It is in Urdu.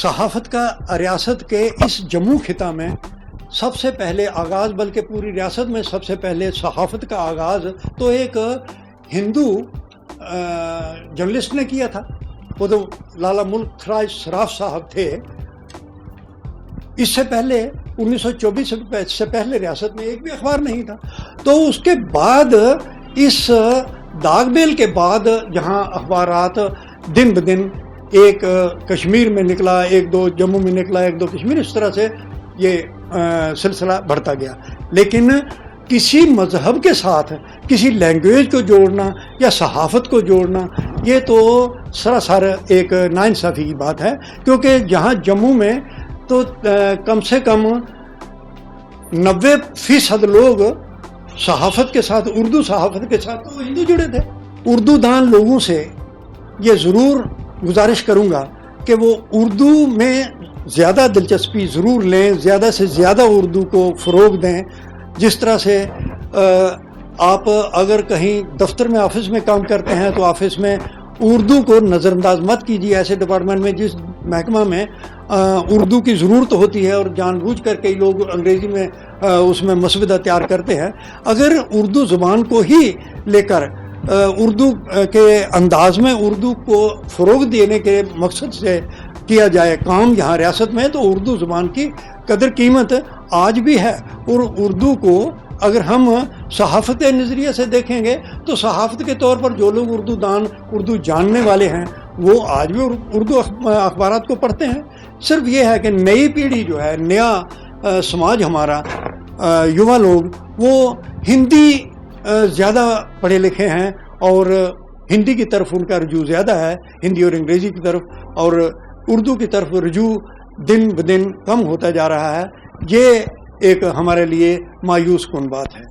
صحافت کا ریاست کے اس جموں خطہ میں سب سے پہلے آغاز، بلکہ پوری ریاست میں سب سے پہلے صحافت کا آغاز تو ایک ہندو جرنلسٹ نے کیا تھا، وہ تو لالا ملک راج سراف صاحب تھے۔ اس سے پہلے 1924 سے پہلے ریاست میں ایک بھی اخبار نہیں تھا۔ تو اس کے بعد اس داغ بیل کے بعد جہاں اخبارات دن بدن ایک کشمیر میں نکلا، ایک دو جموں میں نکلا، ایک دو کشمیر، اس طرح سے یہ سلسلہ بڑھتا گیا۔ لیکن کسی مذہب کے ساتھ کسی لینگویج کو جوڑنا یا صحافت کو جوڑنا یہ تو سراسر ایک ناانصافی کی بات ہے، کیونکہ جہاں جموں میں تو کم سے کم 90% لوگ صحافت کے ساتھ، اردو صحافت کے ساتھ تو ہندو جڑے تھے۔ اردو دان لوگوں سے یہ ضرور گزارش کروں گا کہ وہ اردو میں زیادہ دلچسپی ضرور لیں، زیادہ سے زیادہ اردو کو فروغ دیں۔ جس طرح سے آپ اگر کہیں دفتر میں، آفس میں کام کرتے ہیں تو آفس میں اردو کو نظر انداز مت کیجیے۔ ایسے ڈپارٹمنٹ میں، جس محکمہ میں اردو کی ضرورت ہوتی ہے اور جان بوجھ کر کئی لوگ انگریزی میں اس میں مسودہ تیار کرتے ہیں، اگر اردو زبان کو ہی لے کر اردو کے انداز میں اردو کو فروغ دینے کے مقصد سے کیا جائے کام یہاں ریاست میں، تو اردو زبان کی قدر قیمت آج بھی ہے۔ اور اردو کو اگر ہم صحافت کے نظریے سے دیکھیں گے تو صحافت کے طور پر جو لوگ اردو دان، اردو جاننے والے ہیں، وہ آج بھی اردو اخبارات کو پڑھتے ہیں۔ صرف یہ ہے کہ نئی پیڑھی جو ہے، نیا سماج ہمارا، یووا لوگ، وہ ہندی زیادہ پڑھے لکھے ہیں اور ہندی کی طرف ان کا رجوع زیادہ ہے، ہندی اور انگریزی کی طرف، اور اردو کی طرف رجوع دن بدن کم ہوتا جا رہا ہے۔ یہ ایک ہمارے لیے مایوس کن بات ہے۔